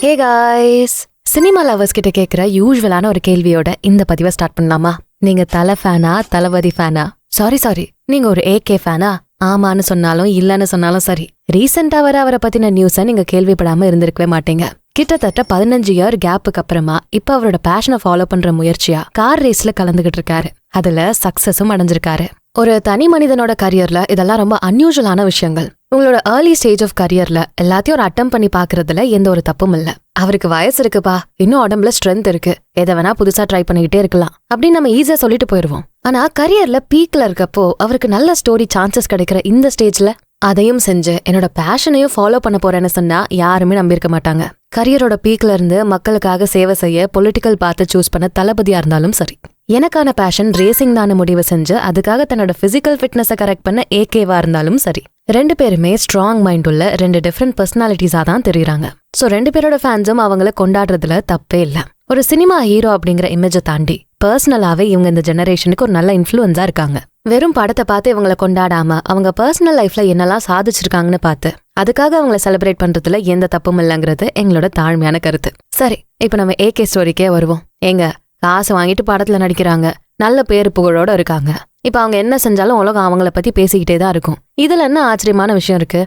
Hey guys, cinema lovers கிட்ட கேட்குற யூஸ்வலான ஒரு கேள்வியோட இந்த பதிவை ஸ்டார்ட் பண்ணலாமா? நீங்க தலை ஃபேனா, தளபதி ஃபேனா? சாரி, நீங்க ஒரு ஏகே ஃபேனா? ஆமான்னு சொன்னாலும் இல்லன்னு சொன்னாலும் சரி, ரீசெண்டா வர அவரை பத்தின நியூஸை நீங்க கேள்விப்படாம இருந்திருக்கவே மாட்டீங்க. கிட்டத்தட்ட 15 இயர் கேப்புக்கு அப்புறமா இப்ப அவரோட பேஷனை ஃபாலோ பண்ற முயற்சியா கார் ரேஸ்ல கலந்துகிட்டு இருக்காரு. அதுல சக்சஸும் அடைஞ்சிருக்காரு. ஒரு தனி மனிதனோட கரியர்ல இதெல்லாம் ரொம்ப அன்யூஷுவலான விஷயங்கள். உங்களோட ஏர்லி ஸ்டேஜ் ஆஃப் கரியர்ல எல்லாத்தையும் ஒரு அட்டம் பண்ணி பாக்குறதுல எந்த ஒரு தப்பும் இல்ல. அவருக்கு வயசு இருக்குப்பா, இன்னும் உடம்புல ஸ்ட்ரென்த் இருக்கு, எதை வேணா புதுசா ட்ரை பண்ணிக்கிட்டே இருக்கலாம் அப்படின்னு நம்ம ஈஸியா சொல்லிட்டு போயிருவோம். ஆனா கரியர்ல பீக்ல இருக்கப்போ அவருக்கு நல்ல ஸ்டோரி சான்சஸ் கிடைக்கிற இந்த ஸ்டேஜ்ல அதையும் செஞ்சு என்னோட பேஷனையும் ஃபாலோ பண்ண போறேன்னு சொன்னா யாருமே நம்பியிருக்க மாட்டாங்க. கரியரோட பீக்ல இருந்து மக்களுக்காக சேவை செய்ய பொலிட்டிக்கல் பார்த்து சூஸ் பண்ண தளபதியா இருந்தாலும் சரி, எனக்கான பேஷன் ரேசிங் தான முடிவு செஞ்சு அதுக்காக தன்னோட பிசிக்கல் ஃபிட்னஸை கரெக்ட் பண்ண ஏகேவா இருந்தாலும் சரி, ரெண்டு பேருமே ஸ்ட்ராங் மைண்ட் உள்ள ரெண்டு டிஃப்ரெண்ட் பர்சனாலிட்டிஸா தான் தெரியுறாங்க. சோ ரெண்டு பேரோட ஃபேன்ஸும் அவங்கள கொண்டாடுறதுல தப்பே இல்ல. ஒரு சினிமா ஹீரோ அப்படிங்கிற இமேஜை தாண்டி பர்சனலாவே இவங்க இந்த ஜெனரேஷனுக்கு ஒரு நல்ல இன்ஃப்ளூயன்ஸா இருக்காங்க. வெறும் படத்தை பார்த்து இவங்களை கொண்டாடாம அவங்க பர்சனல் லைஃப்ல என்னெல்லாம் சாதிச்சிருக்காங்கன்னு பார்த்து அதுக்காக அவங்களை செலிப்ரேட் பண்றதுல எந்த தப்பும் இல்லைங்கிறது எங்களோட தாழ்மையான கருத்து. சரி, இப்ப நம்ம ஏகே ஸ்டோரிக்கே வருவோம். ஏங்க, காசு வாங்கிட்டு படத்துல நடிக்கிறாங்க, நல்ல பேரு புகழோட இருக்காங்க. இப்ப அவங்க என்ன செஞ்சாலும் உலகம் அவங்கள பத்தி பேசிக்கிட்டே தான் இருக்கும். இதுல என்ன ஆச்சரியமான விஷயம் இருக்கு?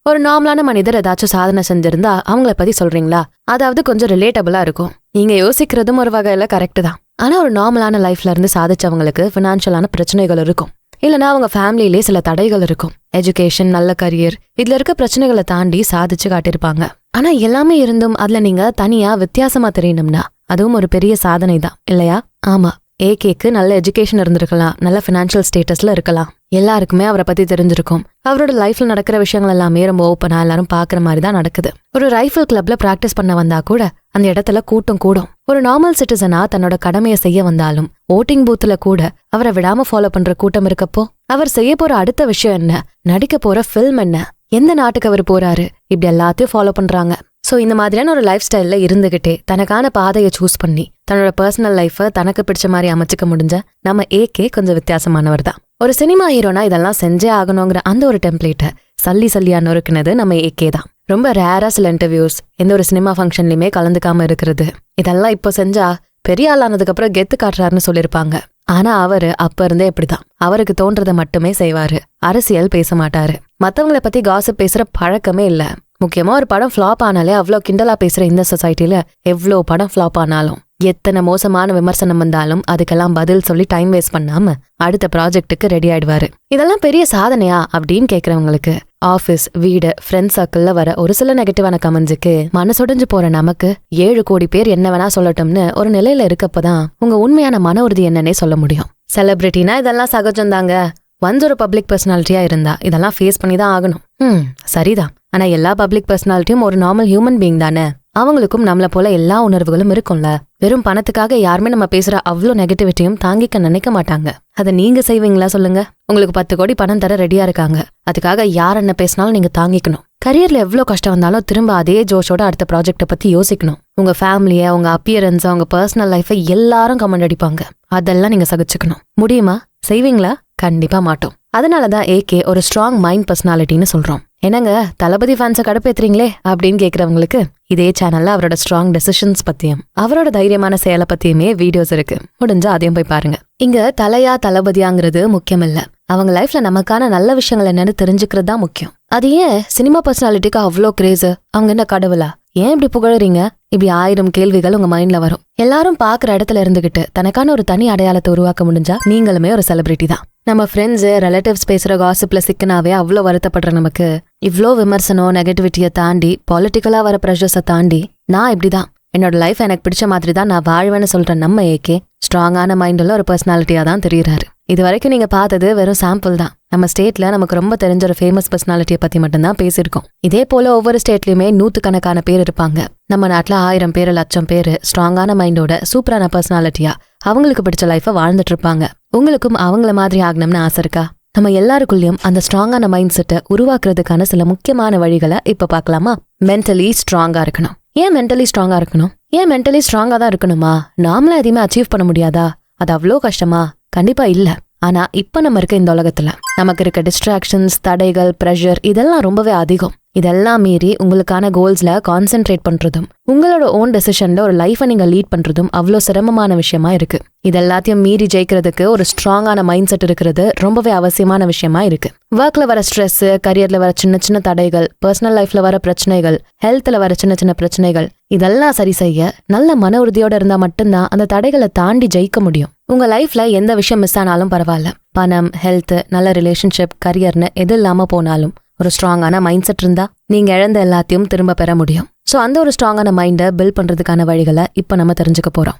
ஒரு நார்மலான மனிதர் ஏதாச்சும் சாதனை செஞ்சிருந்தா அவங்கள பத்தி சொல்றீங்களா? அதாவது கொஞ்சம் ரிலேட்டபிளா இருக்கும். நீங்க யோசிக்கிறதும் ஒரு வகையில கரெக்ட் தான். ஆனா ஒரு நார்மலான லைஃப்ல இருந்து சாதிச்சவங்களுக்கு பினான்சியலான பிரச்சனைகள் இருக்கும், இல்லைன்னா அவங்க ஃபேமிலியிலே சில தடைகள் இருக்கும். எஜுகேஷன், நல்ல கரியர், இதுல இருக்க பிரச்சனைகளை தாண்டி சாதிச்சு காட்டியிருப்பாங்க. ஆனா எல்லாமே இருந்தும் அதுல நீங்க தனியா வித்தியாசமா தெரியணும்னா அதுவும் ஒரு பெரிய சாதனை தான் இல்லையா? ஆமா, ஏகேக்கு நல்ல எஜுகேஷன் இருந்திருக்கலாம், நல்ல பினான்சியல் ஸ்டேட்டஸ்ல இருக்கலாம், எல்லாருக்குமே அவரை பத்தி தெரிஞ்சிருக்கும். அவரோட லைஃப்ல நடக்கிற விஷயங்கள் எல்லாமே ரொம்ப ஓப்பனா எல்லாரும் பாக்குற மாதிரி தான் நடக்குது. ஒரு ரைஃபிள் கிளப்ல பிராக்டிஸ் பண்ண வந்தா கூட அந்த இடத்துல கூட்டம் கூடும். ஒரு நார்மல் சிட்டிசனா தன்னோட கடமையை செய்ய வந்தாலும் ஓட்டிங் பூத்துல கூட அவரை விடாம ஃபாலோ பண்ற கூட்டம் இருக்கப்போ அவர் செய்ய போற அடுத்த விஷயம் என்ன, நடிக்க போற ஃபில்ம் என்ன, எந்த நாட்டுக்கு அவர் போறாரு, இப்படி எல்லாத்தையும் ஃபாலோ பண்றாங்க. சோ இந்த மாதிரியான ஒரு லைஃப் ஸ்டைல்ல இருந்துகிட்டே தனக்கான பாதையை சூஸ் பண்ணி தன்னோட பர்சனல் லைஃபை தனக்கு பிடிச்ச மாதிரி அமைச்சுக்க முடிஞ்ச நம்ம ஏகே கொஞ்சம் வித்தியாசமானவர் தான். ஒரு சினிமா ஹீரோனா இதெல்லாம் செஞ்சே ஆகணுங்கிற அந்த ஒரு டெம்ப்ளேட்டை சல்லியா நொறுக்குனது நம்ம ஏகே தான். ரொம்ப ரேரா சில இன்டர்வியூஸ், எந்த ஒரு சினிமா ஃபங்க்ஷன்லயுமே கலந்துக்காம இருக்கிறது, இதெல்லாம் இப்போ செஞ்சா பெரிய ஆளானதுக்கு அப்புறம் கெத்து காட்டுறாருன்னு சொல்லியிருப்பாங்க. ஆனா அவரு அப்ப இருந்தே இப்படிதான். அவருக்கு தோன்றதை மட்டுமே செய்வாரு, அரசியல் பேச மாட்டாரு, மத்தவங்களை பத்தி காசிப் பேசுற பழக்கமே இல்ல. முக்கியமா ஒரு படம் ஃபிளாப் ஆனாலே அவ்வளோ கிண்டலா பேசுற இந்த சொசைட்டில எவ்வளோ படம் ஃபிளாப் ஆனாலும் எத்தனை மோசமான விமர்சனம் வந்தாலும் அதுக்கெல்லாம் பதில் சொல்லி டைம் வேஸ்ட் பண்ணாம அடுத்த ப்ராஜெக்டுக்கு ரெடி ஆயிடுவாரு. இதெல்லாம் பெரிய சாதனையா அப்படின்னு கேக்குறவங்களுக்கு ஆபீஸ், வீடு, ஃப்ரெண்ட் சர்க்கிள்ல வர ஒரு சில நெகட்டிவான கமெண்ட்ஸுக்கு மனசுடைஞ்சு போற நமக்கு 7 கோடி பேர் என்ன வேணா சொல்லட்டும்னு ஒரு நிலையில இருக்கப்பதான் உங்க உண்மையான மன உறுதி என்னன்னே சொல்ல முடியும். செலிபிரிட்டினா இதெல்லாம் சகஜம்தாங்க. ஒன்ஸ் ஒரு பப்ளிக் பர்சனாலிட்டியா இருந்தா இதெல்லாம் ஃபேஸ் பண்ணி தான் ஆகணும். சரிதான். ஆனா எல்லா பப்ளிக் பர்சனாலிட்டியும் ஒரு நார்மல் ஹியூமன் பீயிங் தானே. அவங்களுக்கும் நம்மள போல எல்லா உணர்வுகளும் இருக்கும்ல. வெறும் பணத்துக்காக யாருமே நம்ம பேசுற அவ்வளோ நெகட்டிவிட்டியும் தாங்கிக்க நினைக்க மாட்டாங்க. அதை நீங்க செய்வீங்களா சொல்லுங்க? உங்களுக்கு 10 கோடி பணம் தர ரெடியா இருக்காங்க, அதுக்காக யார் என்ன பேசினாலும் நீங்க தாங்கிக்கணும். கரியர்ல எவ்வளவு கஷ்டம் வந்தாலும் திரும்ப அதே ஜோஷோட அடுத்த ப்ராஜெக்ட பத்தி யோசிக்கணும். உங்க ஃபேமிலிய, உங்க அப்பியரன்ஸ், உங்க பர்சனல் லைஃபை எல்லாரும் கமெண்ட் அடிப்பாங்க, அதெல்லாம் நீங்க சகிச்சுக்கணும். முடியுமா? செய்வீங்களா? கண்டிப்பா மாட்டோம். அதனாலதான் ஏகே ஒரு ஸ்ட்ராங் மைண்ட் பர்சனாலிட்டின்னு சொல்றோம். என்னங்க, தளபதி ஃபேன்ஸை கடுப்பேத்துறீங்களே அப்படின்னு கேக்குறவங்களுக்கு இதே சேனல்ல அவரோட ஸ்ட்ராங் டெசிஷன்ஸ் பத்தியும் அவரோட தைரியமான செயலை பத்தியுமே வீடியோஸ் இருக்கு, முடிஞ்சா அதையும் போய் பாருங்க. இங்க தலையா தளபதியாங்கிறது முக்கியம் இல்ல, அவங்க லைஃப்ல நமக்கான நல்ல விஷயங்கள் என்னன்னு தெரிஞ்சுக்கிறது தான் முக்கியம். அது ஏன் சினிமா பர்சனாலிட்டிக்கு அவ்வளோ கிரேஸ்? அவங்க என்ன கடவுளா? ஏன் இப்படி புகழறீங்க? இப்படி 1000 கேள்விகள் உங்க மைண்ட்ல வரும். எல்லாரும் பாக்குற இடத்துல இருந்துகிட்டு தனக்கான ஒரு தனி அடையாளத்தை உருவாக்க முடிஞ்சா நீங்களுமே ஒரு செலிபிரிட்டி தான். நம்ம ஃப்ரெண்ட்ஸ், ரிலேட்டிவ்ஸ் பேசுற காசிப்ல சிக்கனாவே அவ்வளோ வருத்தப்படுற நமக்கு இவ்ளோ விமர்சனம், நெகட்டிவிட்டியை தாண்டி பொலிட்டிக்கலா வர ப்ரெஷர்ஸை தாண்டி நான் இப்படிதான், என்னோட லைஃப் எனக்கு பிடிச்ச மாதிரி தான் நான் வாழ்வேன்னு சொல்ற நம்ம ஏகே ஸ்ட்ராங்கான மைண்டுள்ள ஒரு பர்சனாலிட்டியா தான் தெரியுறாரு. இது வரைக்கும் நீங்க பார்த்தது வெறும் சாம்பிள் தான். நம்ம ஸ்டேட்ல நமக்கு ரொம்ப தெரிஞ்ச ஒரு ஃபேமஸ் பர்சனாலிட்டியை பத்தி மட்டும்தான் பேசியிருக்கோம். இதே போல ஒவ்வொரு ஸ்டேட்லயுமே 100கணக்கான பேர் இருப்பாங்க. நம்ம நாட்டுல 1000 பேர், 1,00,000 பேர் ஸ்ட்ராங்கான மைண்டோட சூப்பரான பர்சனாலிட்டியா அவங்களுக்கு பிடிச்ச லைஃபை வாழ்ந்துட்டு இருப்பாங்க. உங்களுக்கும் அவங்கள மாதிரி ஆகணும்னு ஆசை இருக்கா? நம்ம எல்லாருக்குள்ளயும் அந்த ஸ்ட்ராங்கான மைண்ட் செட்டை உருவாக்குறதுக்கான சில முக்கியமான வழிகளை இப்ப பார்க்கலாமா? மென்டலி ஸ்ட்ராங்கா இருக்கணும். ஏன் மென்டலி ஸ்ட்ராங்கா இருக்கணும்? ஏன் மென்டலி ஸ்ட்ராங்கா தான் இருக்கணுமா? நாமளா எதையுமே அச்சீவ் பண்ண முடியாதா? அது அவ்வளோ கஷ்டமா? கண்டிப்பா இல்ல. ஆனா இப்ப நம்ம இருக்க இந்த உலகத்துல நமக்கு இருக்க டிஸ்ட்ராக்ஷன்ஸ், தடைகள், ப்ரெஷர் இதெல்லாம் ரொம்பவே அதிகம். இதெல்லாம் மீறி உங்களுக்கான கோல்ஸ்ல கான்சென்ட்ரேட் பண்றதும் உங்களோட ஓன் டெசிஷன்ல ஒரு லைஃபை நீங்க லீட் பண்றதும் அவ்வளோ சிரமமான விஷயமா இருக்கு. இதெல்லாத்தையும் மீறி ஜெயிக்கிறதுக்கு ஒரு ஸ்ட்ராங்கான மைண்ட் செட் இருக்கிறது ரொம்பவே அவசியமான விஷயமா இருக்கு. ஒர்க்ல வர ஸ்ட்ரெஸ், கரியர்ல வர சின்ன சின்ன தடைகள், பர்சனல் லைஃப்ல வர பிரச்சனைகள், ஹெல்த்ல வர சின்ன சின்ன பிரச்சனைகள் இதெல்லாம் சரி செய்ய நல்ல மன உறுதியோட இருந்தா மட்டும்தான் அந்த தடைகளை தாண்டி ஜெயிக்க முடியும். உங்க லைஃப்ல எந்த விஷயம் மிஸ் ஆனாலும் பரவாயில்ல, பணம், ஹெல்த், நல்ல ரிலேஷன்ஷிப், கரியர்னு எது இல்லாம போனாலும் ஒரு ஸ்ட்ராங்கான மைண்ட் செட் இருந்தா நீங்க இழந்த எல்லாத்தையும் திரும்ப பெற முடியும். சோ அந்த ஒரு ஸ்ட்ராங்கான மைண்டை பில்ட் பண்றதுக்கான வழிகளை இப்ப நம்ம தெரிஞ்சுக்க போறோம்.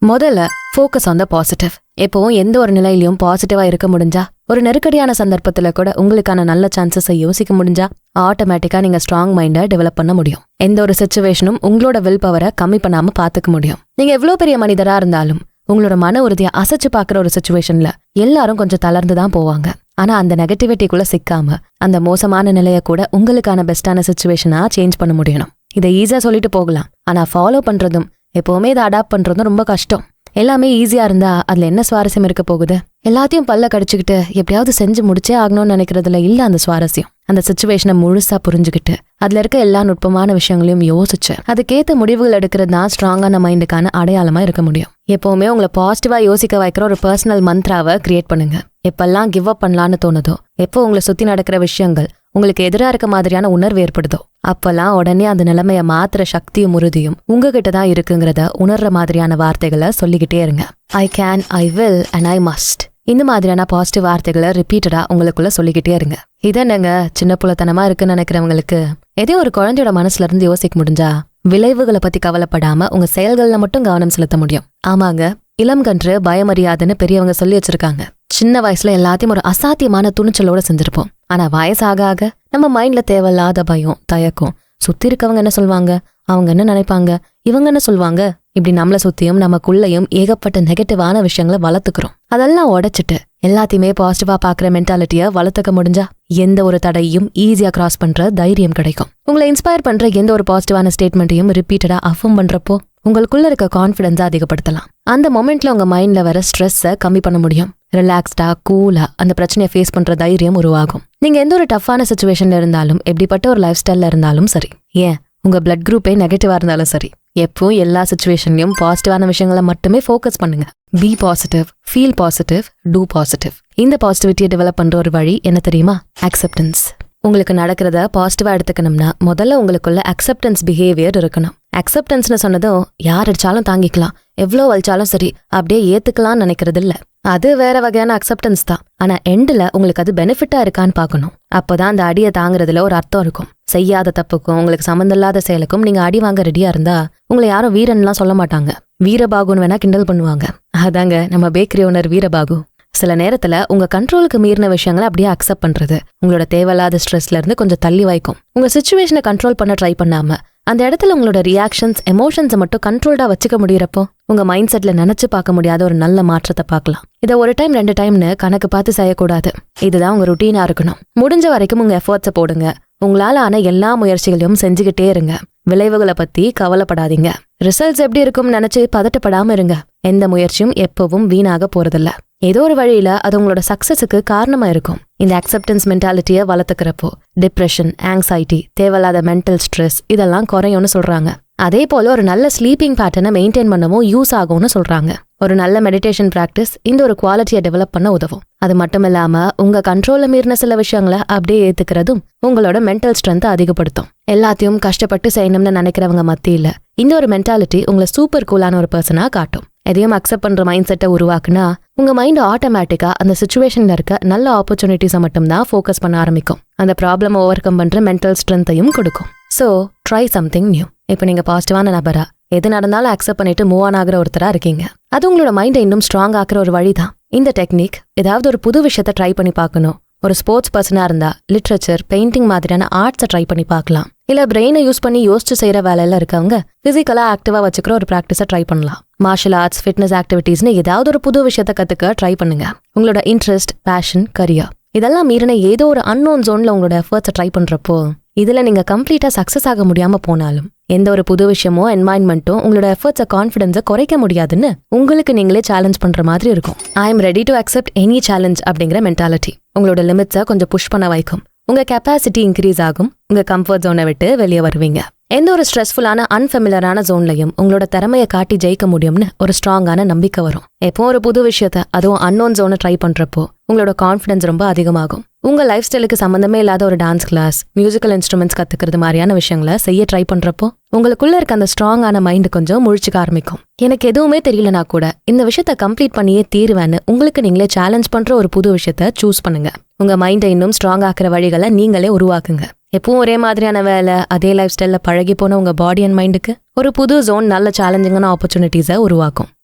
முதல்ல ஃபோக்கஸ் ஆன் த பாசிட்டிவ். எப்பவும் எந்த ஒரு நிலையிலையும் பாசிட்டிவா இருக்க முடிஞ்சா, ஒரு நெருக்கடியான சந்தர்ப்பத்துல கூட உங்களுக்கான நல்ல சான்சஸை யோசிக்க முடிஞ்சா ஆட்டோமேட்டிக்கா நீங்க ஸ்ட்ராங் மைண்டை டெவலப் பண்ண முடியும். எந்த ஒரு சிச்சுவேஷனும் உங்களோட வில் பவரை கம்மி பண்ணாம பாத்துக்க முடியும். நீங்க எவ்வளவு பெரிய மனிதரா இருந்தாலும் உங்களோட மன உறுதியை அசைச்சு பாக்குற ஒரு சிச்சுவேஷன்ல எல்லாரும் கொஞ்சம் தளர்ந்துதான் போவாங்க. ஆனா அந்த நெகட்டிவிட்டிக்குள்ள சிக்காம அந்த மோசமான நிலையை கூட உங்களுக்கான பெஸ்டான சிச்சுவேஷனா சேஞ்ச் பண்ண முடியணும். இதை ஈஸியா சொல்லிட்டு போகலாம், ஆனா ஃபாலோ பண்றதும் எப்பவுமே இதை அடாப்ட் பண்றதும் ரொம்ப கஷ்டம். எல்லாமே ஈஸியா இருந்தா அதுல என்ன சுவாரஸ்யம் இருக்க போகுது? எல்லாத்தையும் பல்ல கடிச்சுக்கிட்டு எப்படியாவது செஞ்சு முடிச்சே ஆகணும்னு நினைக்கிறதுல இல்ல அந்த சுவாரஸ்யம். அந்த சிச்சுவேஷனை முழுசா புரிஞ்சுக்கிட்டு அதுல இருக்க எல்லா நுட்பமான விஷயங்களையும் யோசிச்சு அதுக்கேத்த முடிவுகள் எடுக்கிறது தான் ஸ்ட்ராங்கான மைண்டுக்கான அடையாளமா இருக்க முடியும். எப்பவுமே உங்களை பாசிட்டிவா யோசிக்க வைக்கிற ஒரு பர்சனல் மந்த்ராவை கிரியேட் பண்ணுங்க. எப்பெல்லாம் கிவ் அப் பண்ணலான்னு தோணுதோ, எப்போ உங்களை சுத்தி நடக்கிற விஷயங்கள் உங்களுக்கு எதிராக இருக்க மாதிரியான உணர்வு ஏற்படுதோ, அப்பெல்லாம் உடனே அந்த நிலைமைய மாத்திர சக்தியும் உறுதியும் உங்ககிட்ட தான் இருக்குங்கிறத உணர்ற மாதிரியான வார்த்தைகளை சொல்லிக்கிட்டே இருங்க. I can, I will and I must. இந்த மாதிரியான பாசிட்டிவ் வார்த்தைகளை ரிப்பீட்டடா உங்களுக்குள்ள சொல்லிக்கிட்டே இருங்க. இதை நீங்க சின்ன புலத்தனமா இருக்குன்னு நினைக்கிறவங்களுக்கு ஏதோ ஒரு குழந்தையோட மனசுல இருந்து யோசிக்க முடிஞ்சா விளைவுகளை பத்தி கவலைப்படாம உங்க செயல்கள்ல மட்டும் கவனம் செலுத்த முடியும். ஆமாங்க, இளம் கன்று பயமறியாதுன்னு பெரியவங்க சொல்லி வச்சிருக்காங்க. சின்ன வயசுல எல்லாத்தையும் ஒரு அசாத்தியமான துணிச்சலோட செஞ்சிருப்போம். ஆனா வயசாக ஆக நம்ம மைண்ட்ல தேவையில்லாத பயம், தயக்கம், சுத்தி இருக்கவங்க என்ன சொல்வாங்க, அவங்க என்ன நினைப்பாங்க, இவங்க என்ன சொல்வாங்க, இப்படி நம்மள சுத்தியும் நமக்குள்ளயும் ஏகப்பட்ட நெகட்டிவான விஷயங்களை வளர்த்துக்கிறோம். அதெல்லாம் உடைச்சிட்டு எல்லாத்தையுமே பாசிட்டிவா பாக்குற மென்டாலிட்டிய வளர்த்துக்க முடிஞ்சா எந்த ஒரு தடையும் ஈஸியா கிராஸ் பண்ற தைரியம் கிடைக்கும். உங்களை இன்ஸ்பயர் பண்ற எந்த ஒரு பாசிட்டிவான ஸ்டேட்மெண்ட்டையும் ரிப்பீட்டடா அஃபர்ம் பண்றப்போ உங்களுக்குள்ள இருக்க கான்ஃபிடன்ஸை அதிகப்படுத்தலாம். அந்த மொமெண்ட்ல உங்க மைண்ட்ல வர ஸ்ட்ரெஸ்ஸை கம்மி பண்ண முடியும். ரிலாக்ஸ்டா, கூலா அந்த பிரச்சனையை ஃபேஸ் பண்ற தைரியம் உருவாகும். நீங்க எந்த ஒரு டஃப்பான சிச்சுவேஷன்ல இருந்தாலும், எப்படிப்பட்ட ஒரு லைஃப் ஸ்டைல்ல இருந்தாலும் சரி, ஏன் உங்க பிளட் குரூப்பே நெகட்டிவா இருந்தாலும் சரி, எப்பவும் எல்லா சிச்சுவேஷன்லயும் பாசிட்டிவான விஷயங்களை மட்டுமே ஃபோக்கஸ் பண்ணுங்க. Be positive, feel positive, do positive. இந்த பாசிட்டிவிட்டியை டெவலப் பண்ற ஒரு வழி என்ன தெரியுமா? அக்செப்டன்ஸ். உங்களுக்கு நடக்கிறத பாசிட்டிவா எடுத்துக்கணும்னா முதல்ல உங்களுக்குள்ள அக்செப்டன்ஸ் பிஹேவியர் இருக்கணும். அக்செப்டன்ஸ்னு சொன்னதும் யார் அடிச்சாலும் தாங்கிக்கலாம், எவ்வளோ வலிச்சாலும் சரி அப்படியே ஏத்துக்கலாம்னு நினைக்கிறது இல்ல. அது வேற வகையான அக்செப்டன்ஸ் தான். ஆனா எண்ட்ல உங்களுக்கு அது பெனிஃபிட்டா இருக்கான்னு பாக்கணும். அப்பதான் அந்த அடியை தாங்குறதுல ஒரு அர்த்தம் இருக்கும். செய்யாத தப்புக்கும் உங்களுக்கு சம்மந்தமில்லாத செயலுக்கும் நீங்க அடி வாங்க ரெடியா இருந்தா உங்களை யாரும் வீரன்லாம் சொல்ல மாட்டாங்க. வீரபாகுன்னு வேணா கிண்டல் பண்ணுவாங்க. அதாங்க நம்ம பேக்கரி ஓனர் வீரபாகு. சில நேரத்துல உங்க கண்ட்ரோலுக்கு மீறின விஷயங்களை அப்படியே அக்செப்ட் பண்றது உங்களோட தேவையில்லாத ஸ்ட்ரெஸ்ல இருந்து கொஞ்சம் தள்ளி வைக்கும். உங்க சிச்சுவேஷனை கண்ட்ரோல் பண்ண ட்ரை பண்ணாம அந்த இடத்துல உங்களோட ரியாக்ஷன்ஸ், எமோஷன்ஸை மட்டும் கண்ட்ரோல்டா வச்சுக்க முடியறப்போ உங்க மைண்ட் செட்ல நினைச்சு பார்க்க முடியாத ஒரு நல்ல மாற்றத்தை பார்க்கலாம். இதை ஒரு டைம் 2 டைம்னு கணக்கு பார்த்து செய்யக்கூடாது. இதுதான் உங்க ருட்டீனா இருக்கணும். முடிஞ்ச வரைக்கும் உங்க எஃபர்ட்ஸை போடுங்க. உங்களால ஆன எல்லா முயற்சிகளையும் செஞ்சுக்கிட்டே இருங்க. விளைவுகளை பத்தி கவலைப்படாதீங்க. ரிசல்ட்ஸ் எப்படி இருக்கும்னு நினைச்சு பதட்டப்படாம இருங்க. எந்த முயற்சியும் எப்பவும் வீணாக போறதில்ல. ஏதோ ஒரு வழியில அது உங்களோட சக்சஸுக்கு காரணமா இருக்கும். இந்த அக்செப்டன்ஸ் மென்டாலிட்டியை வளர்த்துக்கிறப்போ டிப்ரெஷன், ஆங்ஸைட்டி, தேவையில்லாத மென்டல் ஸ்ட்ரெஸ் இதெல்லாம் குறையும்னு சொல்றாங்க. அதே போல ஒரு நல்ல ஸ்லீப்பிங் பேட்டர்னை மெயின்டைன் பண்ணவும் யூஸ் ஆகும்னு சொல்றாங்க. ஒரு நல்ல மெடிடேஷன் பிராக்டிஸ் இந்த ஒரு குவாலிட்டியை டெவலப் பண்ண உதவும். அது மட்டும் இல்லாம உங்க கண்ட்ரோல்ல மீறின சில விஷயங்களை அப்படியே ஏத்துக்கிறதும் உங்களோட மென்டல் ஸ்ட்ரென்த்தை அதிகப்படுத்தும். எல்லாத்தையும் கஷ்டப்பட்டு செய்யணும்னு நினைக்கிறவங்க மத்தியில இந்த ஒரு மென்டாலிட்டி உங்களை சூப்பர் கூலான ஒரு பர்சனா காட்டும். எதையும் அக்செப்ட் பண்ற மைண்ட் செட்டை உருவாக்குனா உங்க மைண்ட் ஆட்டோமேட்டிக்கா அந்த சிச்சுவேஷன்ல இருக்க நல்ல ஆப்பர்ச்சுனிட்டிஸை மட்டும்தான் ஃபோக்கஸ் பண்ண ஆரம்பிக்கும். அந்த ப்ராப்ளம் ஓவர் கம் பண்ற மென்டல் ஸ்ட்ரென்த்தையும் கொடுக்கும். So try something new. இப்போ நீங்க பாசிட்டிவான நபரா எது நடந்தாலும் அக்செப்ட் பண்ணிட்டு மூவ் ஆன் ஆகிற ஒருத்தரா இருக்கீங்க. அது உங்களோட மைண்டை இன்னும் ஸ்ட்ராங் ஆக்குற ஒரு வழிதான். இந்த டெக்னிக் ஏதாவது ஒரு புது விஷயத்த ட்ரை பண்ணி பார்க்கணும். ஒரு ஸ்போர்ட்ஸ் பர்சனா இருந்தா லிட்ரேச்சர், பெயிண்டிங் மாதிரியான ஆர்ட்ஸை ட்ரை பண்ணி பார்க்கலாம். இல்ல பிரெயினை யூஸ் பண்ணி யோசிச்சு செய்யற வேலையில இருக்கவங்க பிசிக்கலா ஆக்டிவா வச்சுக்கிற ஒரு பிராக்டிஸை ட்ரை பண்ணலாம். மார்ஷல் ஆர்ட்ஸ், ஃபிட்னஸ் ஆக்டிவிட்டீஸ்னு ஏதாவது ஒரு புது விஷயத்த கத்துக்க ட்ரை பண்ணுங்க. உங்களோட இன்ட்ரெஸ்ட், பேஷன், கரியர் இதெல்லாம் மீறின ஏதோ ஒரு அன்னோன் ஜோன்ல உங்களோட எஃபர்ட்ஸை ட்ரை பண்றப்போ இதுல நீங்க கம்ப்ளீட்டா சக்சஸ் ஆக முடியாம போனாலும் எந்த ஒரு புது விஷயமோ என்வாயன்மெண்ட்டும் உங்களோட எஃபர்ட்ஸை, கான்ஃபிடன்ஸை குறைக்க முடியாதுன்னு உங்களுக்கு நீங்களே சேலஞ்ச் பண்ற மாதிரி இருக்கும். I am ready to accept any challenge அப்படிங்கிற மென்டாலிட்டி உங்களோட லிமிட்ஸை கொஞ்சம் புஷ் பண்ண வைக்கும். உங்க கெப்பாசிட்டி இன்க்ரீஸ் ஆகும். உங்க கம்ஃபர்ட் ஜோனை விட்டு வெளியே வருவீங்க. எந்த ஒரு ஸ்ட்ரெஸ்ஃபுல்லான அன்ஃபெமிலரான ஜோன்லையும் உங்களோட திறமையை காட்டி ஜெயிக்க முடியும்னு ஒரு ஸ்ட்ராங்கான நம்பிக்கை வரும். எப்போ ஒரு புது விஷயத்த, அதுவும் அன்னோன் ஜோனை ட்ரை பண்றப்போ உங்களோட கான்ஃபிடன்ஸ் ரொம்ப அதிகமாகும். உங்க லைஃப் ஸ்டைலுக்கு சம்பந்தமே இல்லாத ஒரு டான்ஸ் கிளாஸ், மியூசிக்கல் இன்ஸ்ட்ருமெண்ட்ஸ் கத்துக்கிறது மாதிரியான விஷயங்களை செய்ய ட்ரை பண்றப்போ உங்களுக்குள்ள இருக்க அந்த ஸ்ட்ராங்கான மைண்ட் கொஞ்சம் முழிச்சுக்க ஆரம்பிக்கும். எனக்கு எதுவுமே தெரியலனா கூட இந்த விஷயத்த கம்ப்ளீட் பண்ணியே தீருவேன்னு உங்களுக்கு நீங்களே சேலஞ்ச் பண்ற ஒரு புது விஷயத்த சூஸ் பண்ணுங்க. உங்க மைண்டை இன்னும் ஸ்ட்ராங் ஆக்குற வழிகளை நீங்களே உருவாக்குங்க. எப்பவும் ஒரே மாதிரியான வேலை, அதே லைஃப் ஸ்டைல்ல பழகி போன உங்க பாடி அண்ட் மைண்டுக்கு ஒரு புது ஜோன் நல்ல சேலஞ்சிங்கான ஆப்பர்ச்சுனிட்டிஸை உருவாக்கும்.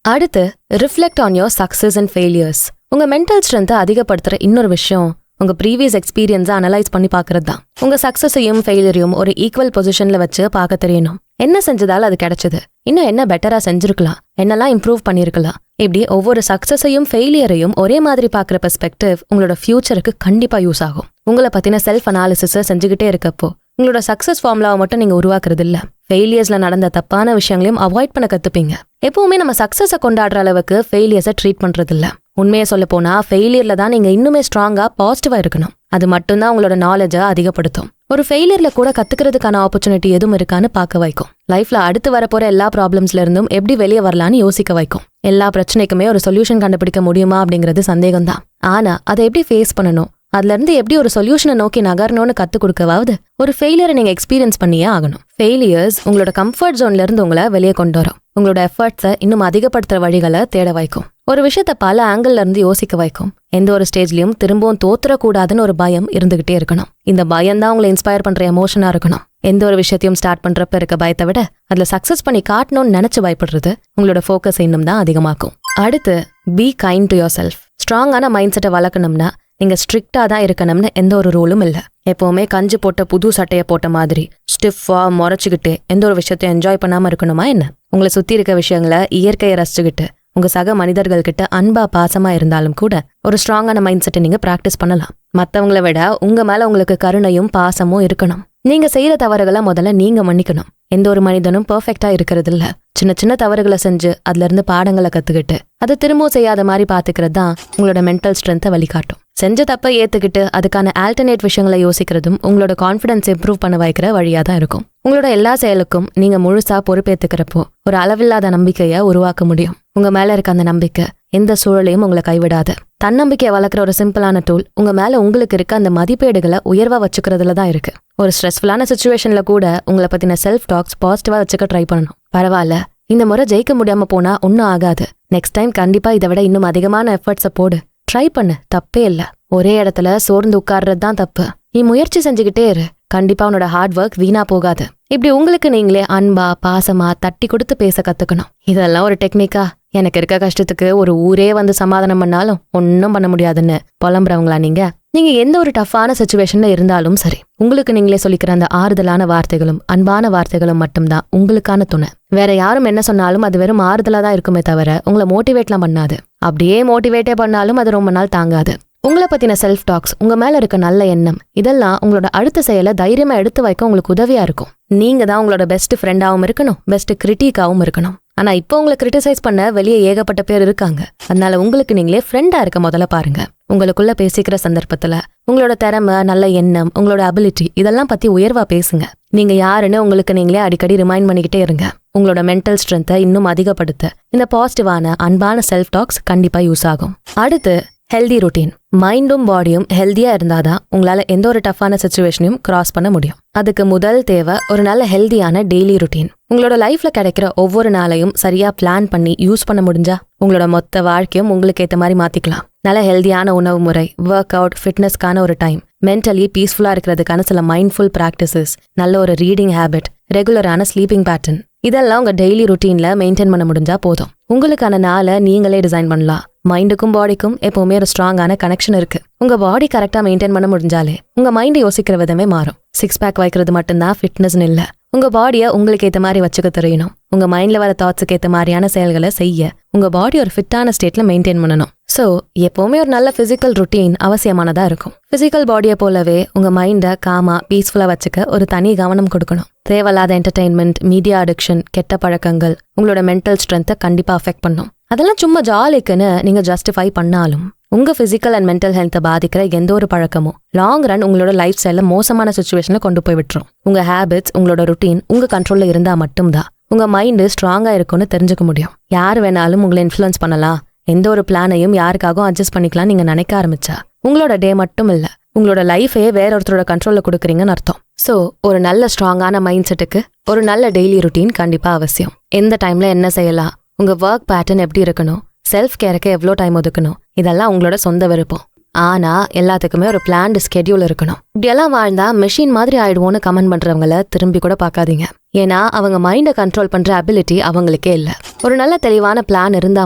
அடுத்து, reflect on your success and failures. உங்க மென்டல் ஸ்ட்ரென்த்தை அதிகப்படுத்துற இன்னொரு விஷயம் உங்க ப்ரீவியஸ் எக்ஸ்பீரியன்ஸை அனலைஸ் பண்ணி பார்க்கறது தான். உங்க சக்சஸையும் ஃபெயிலியரையும் ஒரு ஈக்குவல் பொசிஷன்ல வச்சு பார்க்க தெரியணும். என்ன செஞ்சதால அது கிடைச்சது, இன்னும் என்ன பெட்டரா செஞ்சிருக்கலாம், என்னெல்லாம் இம்ப்ரூவ் பண்ணிருக்கலாம். இப்படி ஒவ்வொரு சக்சஸையும் ஃபெயிலியரையும் ஒரே மாதிரி பார்க்குற பெர்ஸ்பெக்டிவ் உங்களோட ஃபியூச்சருக்கு கண்டிப்பா யூஸ் ஆகும். உங்களை பத்தின செல்ஃப் அனாலிசிஸை செஞ்சுக்கிட்டே இருக்கப்போ உங்களோட சக்சஸ் ஃபார்முலாவை மட்டும் நீங்க உருவாக்குறது இல்ல, ஃபெயிலியர்ஸ்ல நடந்த தப்பான விஷயங்களையும் அவாய்ட் பண்ண கத்துப்பீங்க. எப்பவுமே நம்ம சக்சஸை கொண்டாடுற அளவுக்கு ஃபெயிலியர்ஸை ட்ரீட் பண்றது இல்ல. உண்மையை சொல்ல போனா ஃபெயிலியர்ல தான் நீங்க இன்னுமே ஸ்ட்ராங்கா பாசிட்டிவா இருக்கணும். அது மட்டும்தான் உங்களோட நாலேஜை அதிகப்படுத்தும். ஒரு ஃபெயிலியர்ல கூட கத்துக்கிறதுக்கான ஆப்பர்ச்சுனிட்டி எதுவும் இருக்கான்னு பார்க்க வைக்கும். லைஃப்ல அடுத்து வரப்போற எல்லா ப்ராப்ளம்ஸ்ல இருந்தும் எப்படி வெளியே வரலான்னு யோசிக்க வைக்கும். எல்லா பிரச்சனைக்குமே ஒரு சொல்யூஷன் கண்டுபிடிக்க முடியுமா அப்படிங்கிறது சந்தேகம் தான். ஆனா அதை எப்படி ஃபேஸ் பண்ணணும், அதுல இருந்து எப்படி ஒரு சொல்யூஷனை நோக்கி நகரணும்னு கத்து கொடுக்கவாவது ஒரு ஃபெயிலியரை நீங்க எக்ஸ்பீரியன்ஸ் பண்ணியே ஆகணும். ஃபெயிலியர்ஸ் உங்களோட கம்ஃபர்ட் ஜோன்ல இருந்து உங்களை வெளியே கொண்டு வரும். உங்களோட எஃபர்ட்ஸை இன்னும் அதிகப்படுத்துற வழிகளை தேட வைக்கும். ஒரு விஷயத்த பல ஆங்கிள் இருந்து யோசிக்க வைக்கும். எந்த ஒரு ஸ்டேஜ்லயும் திரும்பவும் தோத்துறக்கூடாதுன்னு ஒரு பயம் இருந்துகிட்டே இருக்கணும். இந்த பயம் தான் உங்களை இன்ஸ்பயர் பண்ற எமோஷனா இருக்கணும். எந்த ஒரு விஷயத்தையும் ஸ்டார்ட் பண்றப்ப இருக்க பயத்தை விட அதுல சக்சஸ் பண்ணி காட்டணும்னு நினைச்சு பயப்படுறது உங்களோட ஃபோக்கஸ் இன்னும் தான் அதிகமாக்கும். அடுத்து, be kind to your self. ஸ்ட்ராங்கான மைண்ட் செட்டை வளர்க்கணும்னா நீங்க ஸ்ட்ரிக்டா தான் இருக்கணும்னு எந்த ஒரு ரூலும் இல்ல. எப்பவுமே கஞ்சி போட்ட புது சட்டையை போட்ட மாதிரி ஸ்டிஃபா முறைச்சுக்கிட்டு எந்த ஒரு விஷயத்தையும் என்ஜாய் பண்ணாம இருக்கணுமா என்ன? உங்களை சுத்தி இருக்க விஷயங்களை, இயற்கையை ரசிச்சுக்கிட்டு உங்க சக மனிதர்கள் கிட்ட அன்பா பாசமா இருந்தாலும் கூட ஒரு ஸ்ட்ராங்கான மைண்ட் செட்டை நீங்க பிராக்டிஸ் பண்ணலாம். மத்தவங்களை விட உங்க மேல உங்களுக்கு கருணையும் பாசமும் இருக்கணும். நீங்க செய்யற தவறுகளை முதல்ல நீங்க மன்னிக்கணும். எந்த ஒரு மனிதனும் பெர்ஃபெக்டா இருக்கிறது இல்ல. சின்ன சின்ன தவறுகளை செஞ்சு அதுல இருந்து பாடங்களை கத்துக்கிட்டு அதை திரும்பவும் செய்யாத மாதிரி பாத்துக்கிறது தான் உங்களோட மென்டல் ஸ்ட்ரென்த்தை வழிகாட்டும். செஞ்ச தப்பை ஏத்துக்கிட்டு அதுக்கான ஆல்டர்னேட் விஷயங்களை யோசிக்கிறதும் உங்களோட கான்ஃபிடன்ஸ் இம்ப்ரூவ் பண்ண வைக்கிற வழியா தான் இருக்கும். உங்களோட எல்லா செயலுக்கும் நீங்க முழுசா பொறுப்பேத்துக்கிறப்போ ஒரு அளவில்லாத நம்பிக்கையை உருவாக்க முடியும். உங்க மேல இருக்க அந்த நம்பிக்கை எந்த சூழலையும் உங்களை கைவிடாது. தன்னம்பிக்கையை வளர்க்குற ஒரு சிம்பிளான டூல் உங்க மேல உங்களுக்கு இருக்க அந்த மதிப்பீடுகளை உயர்வா வச்சுக்கிறதுல தான் இருக்கு. ஒரு ஸ்ட்ரெஸ்ஃபுல்லான சிச்சுவேஷன்ல கூட உங்களை பத்தின செல்ஃப் டாக்ஸ் பாசிட்டிவா வச்சுக்க ட்ரை பண்ணணும். பரவாயில்ல, இந்த முறை ஜெயிக்க முடியாம போனா ஒன்னும் ஆகாது, நெக்ஸ்ட் டைம் கண்டிப்பா இதை விட இன்னும் அதிகமான எஃபர்ட்ஸை போடு, ட்ரை பண்ணு, தப்பே இல்ல. ஒரே இடத்துல சோர்ந்து உட்கார்றது தான் தப்பு. நீ முயற்சி செஞ்சுக்கிட்டே இரு, கண்டிப்பா உன்னோட ஹார்ட் ஒர்க் வீணா போகாது. இப்படி உங்களுக்கு நீங்களே அன்பா பாசமா தட்டி கொடுத்து பேச கத்துக்கணும். இதெல்லாம் ஒரு டெக்னிக்கா? எனக்கு இருக்க கஷ்டத்துக்கு ஒரு ஊரே வந்து சமாதானம் பண்ணாலும் ஒன்னும் பண்ண முடியாதுன்னு புலம்புறவங்களா நீங்க? நீங்க எந்த ஒரு டஃப்பான சிச்சுவேஷன்ல இருந்தாலும் சரி, உங்களுக்கு நீங்களே சொல்லிக்கிற அந்த ஆறுதலான வார்த்தைகளும் அன்பான வார்த்தைகளும் மட்டும்தான் உங்களுக்கான துணை. வேற யாரும் என்ன சொன்னாலும் அது வெறும் ஆறுதலா தான் இருக்குமே தவிர உங்களை மோட்டிவேட்லாம் பண்ணாது. அப்படியே மோட்டிவேட்டே பண்ணாலும் அது ரொம்ப நாள் தாங்காது. உங்களை பத்தின செல்ஃப் டாக்ஸ், உங்க மேல இருக்க நல்ல எண்ணம், இதெல்லாம் உங்களோட அடுத்த செயலை தைரியமா எடுத்து வைக்க உங்களுக்கு உதவியா இருக்கும். நீங்க தான் உங்களோட பெஸ்ட் ஃப்ரெண்டாவும் இருக்கணும், பெஸ்ட் கிரிட்டிக்காவும் இருக்கணும். ஆனா இப்போ உங்களை கிரிட்டிசைஸ் பண்ண வெளியே ஏகப்பட்ட பேர் இருக்காங்க. அதனால உங்களுக்கு நீங்களே ஃப்ரெண்டா இருக்க முதல்ல பாருங்க. உங்களுக்குள்ள பேசிக்கிற சந்தர்ப்பத்துல உங்களோட திறமை, நல்ல எண்ணம், உங்களோட அபிலிட்டி இதெல்லாம் பத்தி உயர்வா பேசுங்க. நீங்க யாருன்னு உங்களுக்கு நீங்களே அடிக்கடி ரிமைண்ட் பண்ணிக்கிட்டே இருங்க. உங்களோட மென்டல் ஸ்ட்ரென்த்தை இன்னும் அதிகப்படுத்த இந்த பாசிட்டிவான அன்பான செல்ஃப் டாக்ஸ் கண்டிப்பா யூஸ் ஆகும். அடுத்து, ஹெல்தி ரொட்டீன். மைண்டும் பாடியும் ஹெல்தியா இருந்தாதான் உங்களால எந்த ஒரு டஃப்பான சிச்சுவேஷனையும் கிராஸ் பண்ண முடியும். அதுக்கு முதல் தேவை ஒரு நல்ல ஹெல்தியான டெய்லி ரொட்டீன். உங்களோட லைஃப்ல கிடைக்கிற ஒவ்வொரு நாளையும் சரியா பிளான் பண்ணி யூஸ் பண்ண முடிஞ்சா உங்களோட மொத்த வாழ்க்கையும் உங்களுக்கு ஏத்த மாதிரி மாத்திக்கலாம். நல்ல ஹெல்தியான உணவு முறை, ஒர்க் அவுட், ஃபிட்னஸ்க்கான ஒரு டைம், மென்டலி பீஸ்ஃபுல்லா இருக்கிறதுக்கான சில மைண்ட்ஃபுல் பிராக்டிசஸ், நல்ல ஒரு ரீடிங் ஹேபிட், ரெகுலரான ஸ்லீப்பிங் பேட்டர்ன், இதெல்லாம் உங்க டெய்லி ரொட்டீன்ல மெயின்டைன் பண்ண முடிஞ்சா போதும். உங்களுக்கான நாளை நீங்களே டிசைன் பண்ணலாம். மைண்டுக்கும் பாடிக்கும் எப்பவுமே ஒரு ஸ்ட்ராங்கான கனெக்ஷன் இருக்கு. உங்க பாடி கரெக்டா மெயின்டைன் பண்ண முடிஞ்சாலே உங்க மைண்ட் யோசிக்கிற விதமே மாறும். 6 பேக் வைக்கிறது மட்டும்தான் ஃபிட்னஸ்னு இல்ல. உங்க பாடியை உங்களுக்கு ஏத்த மாதிரி வச்சுக்க தெரியணும். உங்க மைண்ட்ல வர தாட்ஸுக்கு ஏத்த மாதிரியான செயல்களை செய்ய உங்க பாடி ஒரு ஃபிட்டான ஸ்டேட்ல மெயின்டைன் பண்ணணும். சோ எப்பவுமே ஒரு நல்ல பிசிக்கல் ரொட்டீன் அவசியமானதா இருக்கும். பிசிக்கல் பாடியை போலவே உங்க மைண்டை காமா பீஸ்ஃபுல்லா வச்சுக்க ஒரு தனி கவனம் கொடுக்கணும். தேவையில்லாத என்டர்டெயின்மெண்ட், மீடியா அடிக்ஷன், கெட்ட பழக்கங்கள் உங்களோட மென்டல் ஸ்ட்ரென்த்தை கண்டிப்பா அஃபெக்ட் பண்ணும். அதெல்லாம் சும்மா ஜாலிக்குன்னு நீங்க ஜஸ்டிஃபை பண்ணாலும் உங்க பிசிக்கல் அண்ட் மென்டல் ஹெல்த்தை பாதிக்கிற எந்த ஒரு பழக்கமும் லாங் ரன் உங்களோட லைஃப் ஸ்டைல மோசமான சுச்சுவேஷன்ல கொண்டு போய் விட்டுரும். உங்க ஹேபிட்ஸ், உங்களோட ருட்டீன் உங்க கண்ட்ரோல்ல இருந்தா மட்டும்தான் உங்க மைண்டு ஸ்ட்ராங்கா இருக்கும்னு தெரிஞ்சுக்க முடியும். யார் வேணாலும் உங்களை இன்ஃப்ளூயன்ஸ் பண்ணலாம், எந்த ஒரு பிளானையும் யாருக்காகவும் அட்ஜஸ்ட் பண்ணிக்கலாம் நீங்க நினைக்க ஆரம்பிச்சா உங்களோட டே மட்டும் இல்ல, உங்களோட லைஃபே வேற ஒருத்தரோட கண்ட்ரோல்ல கொடுக்குறீங்கன்னு அர்த்தம். சோ ஒரு நல்ல ஸ்ட்ராங்கான மைண்ட் செட்டுக்கு ஒரு நல்ல டெய்லி ருட்டீன் கண்டிப்பா அவசியம். எந்த டைம்ல என்ன செய்யலாம், உங்க ஒர்க் பேட்டர்ன் எப்படி இருக்கணும், செல்ஃப் கேருக்கு எவ்வளோ டைம் ஒதுக்கணும், இதெல்லாம் உங்களோட சொந்த விருப்பம். ஆனா எல்லாத்துக்குமே ஒரு பிளான்டு ஸ்கெடியூல் இருக்கணும். இப்படியெல்லாம் வாழ்ந்தா மெஷின் மாதிரி ஆயிடுவோன்னு கமெண்ட் பண்றவங்கள திரும்பி கூட பார்க்காதீங்க. ஏன்னா அவங்க மைண்டை கண்ட்ரோல் பண்ற அபிலிட்டி அவங்களுக்கே இல்ல. ஒரு நல்ல தெளிவான பிளான் இருந்தா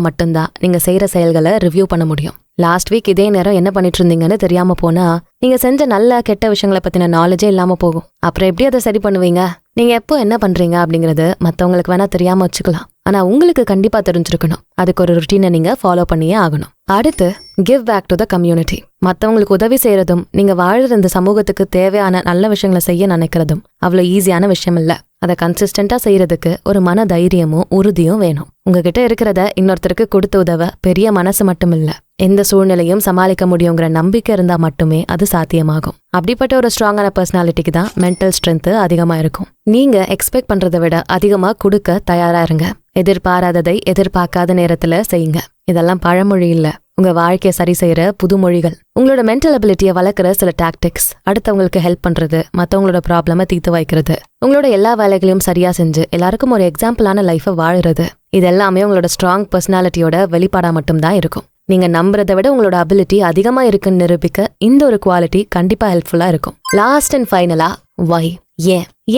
மட்டும்தான் நீங்க செய்யற செயல்களை ரிவ்யூ பண்ண முடியும். லாஸ்ட் வீக் இதே நேரம் என்ன பண்ணிட்டு இருந்தீங்கன்னு தெரியாம போனா நீங்க செஞ்ச நல்ல கெட்ட விஷயங்களை பத்தின நாலேஜே இல்லாம போகும். அப்புறம் எப்படி அதை சரி பண்ணுவீங்க? நீங்க எப்போ என்ன பண்றீங்க அப்படிங்கறது மத்தவங்களுக்கு வேணா தெரியாம வச்சுக்கலாம், ஆனா உங்களுக்கு கண்டிப்பா தெரிஞ்சிருக்கணும். அதுக்கு ஒரு ருட்டீனை நீங்க ஃபாலோ பண்ணியே ஆகணும். அடுத்து give back to the community. மத்தவங்களுக்கு உதவி செய்யறதும் நீங்க வாழ்ற இந்த சமூகத்துக்கு தேவையான நல்ல விஷயங்களை செய்ய நினைக்கிறதும் அவ்வளவு ஈஸியான விஷயம் இல்ல. அதை கன்சிஸ்டன்டா செய்யறதுக்கு ஒரு மன தைரியமும் உறுதியும் வேணும். உங்ககிட்ட இருக்கிறத இன்னொருத்தருக்கு கொடுத்து உதவ பெரிய மனசு மட்டும் இல்ல, எந்த சூழ்நிலையும் சமாளிக்க முடியுங்கிற நம்பிக்கை இருந்தா மட்டுமே அது சாத்தியமாகும். அப்படிப்பட்ட ஒரு ஸ்ட்ராங்கான பர்சனாலிட்டிக்கு தான் மென்டல் ஸ்ட்ரென்த் அதிகமா இருக்கும். நீங்க எக்ஸ்பெக்ட் பண்றதை விட அதிகமா கொடுக்க தயாரா இருங்க. எதிர்பாராததை எதிர்பார்க்காத நேரத்துல செய்யுங்க. இதெல்லாம் பழமொழி இல்ல, உங்க வாழ்க்கையை சரி செய்யற புது மொழிகள். உங்களோட மென்டல் அபிலிட்டியை வளர்க்குற சில டாக்டிக்ஸ், அடுத்தவங்களுக்கு ஹெல்ப் பண்றது, மத்தவங்களோட ப்ராப்ளமை தீர்த்து வைக்கிறது, உங்களோட எல்லா வேலைகளையும் சரியா செஞ்சு எல்லாருக்கும் ஒரு எக்ஸாம்பிளான லைஃபை வாழுறது, இது எல்லாமே உங்களோட ஸ்ட்ராங் பர்சனாலிட்டியோட வெளிப்பாடா மட்டும்தான் இருக்கும். நீங்க நம்புறதை விட உங்களோட அபிலிட்டி அதிகமா இருக்குன்னு நிரூபிக்க இந்த ஒரு குவாலிட்டி கண்டிப்பா ஹெல்ப்ஃபுல்லா இருக்கும். லாஸ்ட் அண்ட் ஃபைனலா வை,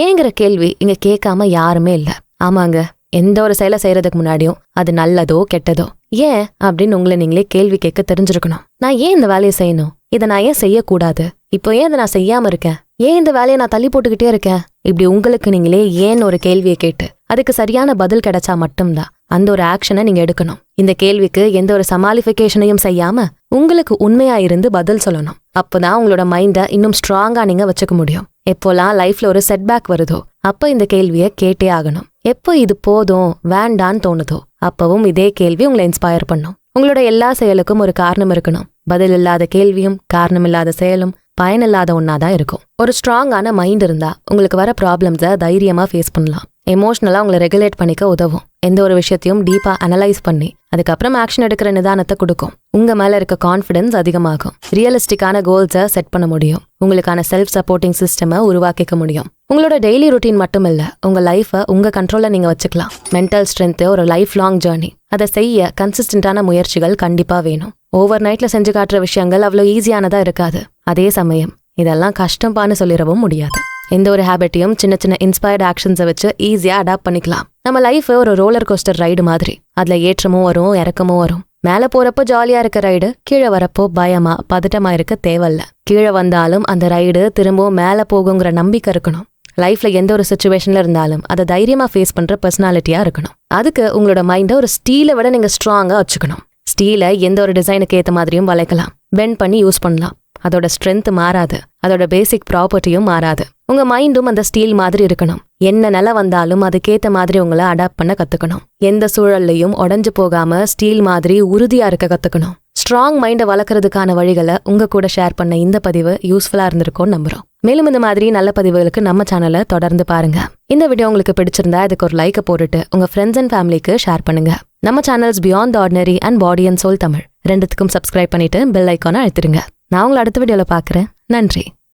ஏங்கிற கேள்வி இங்க கேட்காம யாருமே இல்ல. ஆமாங்க, எந்த ஒரு செயலை செய்யறதுக்கு முன்னாடியும் அது நல்லதோ கெட்டதோ ஏன் அப்படின்னு உங்களை நீங்களே கேள்வி கேட்க தெரிஞ்சிருக்கணும். நான் ஏன் இந்த வேலையை செய்யணும், இதை நான் ஏன் செய்யக்கூடாது, இப்போ ஏன் இதை நான் செய்யாம இருக்கேன், ஏன் இந்த வேலையை நான் தள்ளி போட்டுக்கிட்டே இருக்கேன், இப்படி உங்களுக்கு நீங்களே ஏன் ஒரு கேள்வியை கேட்டு அதுக்கு சரியான பதில் கிடைச்சா மட்டும்தான் அந்த ஒரு ஆக்ஷனை நீங்க எடுக்கணும். இந்த கேள்விக்கு எந்த ஒரு சமாளிஃபிகேஷனையும் செய்யாம உங்களுக்கு உண்மையா இருந்து பதில் சொல்லணும். அப்பதான் உங்களோட மைண்டை இன்னும் ஸ்ட்ராங்கா நீங்க வச்சுக்க முடியும். எப்போலாம் லைஃப்ல ஒரு செட்பேக் வருதோ அப்ப இந்த கேள்வியை கேட்டே ஆகணும். எப்போ இது போதும் வேண்டான்னு தோணுதோ அப்பவும் இதே கேள்வி உங்களை இன்ஸ்பயர் பண்ணும். உங்களோட எல்லா செயலுக்கும் ஒரு காரணம் இருக்கணும். பதில் இல்லாத கேள்வியும் காரணம் இல்லாத செயலும் பயனில்லாத ஒன்னாதான் இருக்கும். ஒரு ஸ்ட்ராங்கான மைண்ட் இருந்தா உங்களுக்கு வர ப்ராப்ளம்ஸை தைரியமா ஃபேஸ் பண்ணலாம். எமோஷனலா உங்களை ரெகுலேட் பண்ணிக்க உதவும். எந்த ஒரு விஷயத்தையும் டீப்பா அனலைஸ் பண்ணி அதுக்கப்புறம் ஆக்ஷன் எடுக்கிற நிதானத்தை கொடுக்கும். உங்க மேல இருக்க கான்ஃபிடன்ஸ் அதிகமாகும். ரியலிஸ்டிக்கான கோல்ஸை செட் பண்ண முடியும். உங்களுக்கான செல்ஃப் சப்போர்ட்டிங் சிஸ்டமை உருவாக்கிக்க முடியும். உங்களோட டெய்லி ருட்டீன் மட்டும் இல்ல, உங்க லைஃபை உங்க கண்ட்ரோல்ல நீங்க வச்சுக்கலாம். மென்டல் ஸ்ட்ரென்த் ஒரு லைஃப் லாங் ஜேர்னி. அதை செய்ய கன்சிஸ்டன்டான முயற்சிகள் கண்டிப்பா வேணும். ஓவர் நைட்ல செஞ்சு காட்டுற விஷயங்கள் அவ்வளவு ஈஸியானதா இருக்காது. அதே சமயம் இதெல்லாம் கஷ்டம்பான்னு சொல்லிடவும் முடியாது. எந்த ஒரு ஹேபிட்டையும் சின்ன சின்ன இன்ஸ்பயர்ட் ஆக்ஷன்ஸை வச்சு ஈஸியா அடாப்ட் பண்ணிக்கலாம். நம்ம லைஃப் ஒரு ரோலர் கோஸ்டர் ரைடு மாதிரி. அதுல ஏற்றமும் வரும், இறக்கமும் வரும். மேல போறப்போ ஜாலியா இருக்க ரைடு, கீழே வரப்போ பயமா பதட்டமா இருக்க தேவையில்ல. கீழே வந்தாலும் அந்த ரைடு திரும்பவும் மேல போகுங்கிற நம்பிக்கை இருக்கணும். லைஃப்ல எந்த ஒரு சிச்சுவேஷன்ல இருந்தாலும் அதை தைரியமா ஃபேஸ் பண்ற பர்சனாலிட்டியா இருக்கணும். அதுக்கு உங்களோட மைண்டை ஒரு ஸ்டீலை விட நீங்க ஸ்ட்ராங்கா வச்சுக்கணும். ஸ்டீலை எந்த ஒரு டிசைனுக்கு ஏத்த மாதிரியும் வளைக்கலாம், பெண்ட் பண்ணி யூஸ் பண்ணலாம். அதோட ஸ்ட்ரென்த் மாறாது, அதோட பேசிக் ப்ராப்பர்ட்டியும் மாறாது. உங்க மைண்டும் அந்த ஸ்டீல் மாதிரி இருக்கணும். என்ன நிலை வந்தாலும் அதுக்கேத்த மாதிரி உங்களை அடாப்ட் பண்ண கத்துக்கணும். எந்த சூழல்லையும் உடஞ்சு போகாம ஸ்டீல் மாதிரி உறுதியா இருக்க கத்துக்கணும். ஸ்ட்ராங் மைண்டை வளர்க்கறதுக்கான வழிகளை உங்க கூட ஷேர் பண்ண இந்த பதிவு யூஸ்ஃபுல்லா இருந்திருக்கும்னு நம்புறோம். மேலும் இந்த மாதிரி நல்ல பதிவுகளுக்கு நம்ம சேனலை தொடர்ந்து பாருங்க. இந்த வீடியோ உங்களுக்கு பிடிச்சிருந்தா இதுக்கு ஒரு லைக்கை போட்டுட்டு உங்க ஃப்ரெண்ட்ஸ் அண்ட் ஃபேமிலிக்கு ஷேர் பண்ணுங்க. நம்ம channels beyond the ordinary and body and soul Tamil ரெண்டுத்துக்கும் சப்ஸ்கிரைப் பண்ணிட்டு பெல் ஐக்கானை அழுத்திடுங்க. நான் உங்களை அடுத்த வீடியோல பாக்குறேன். நன்றி.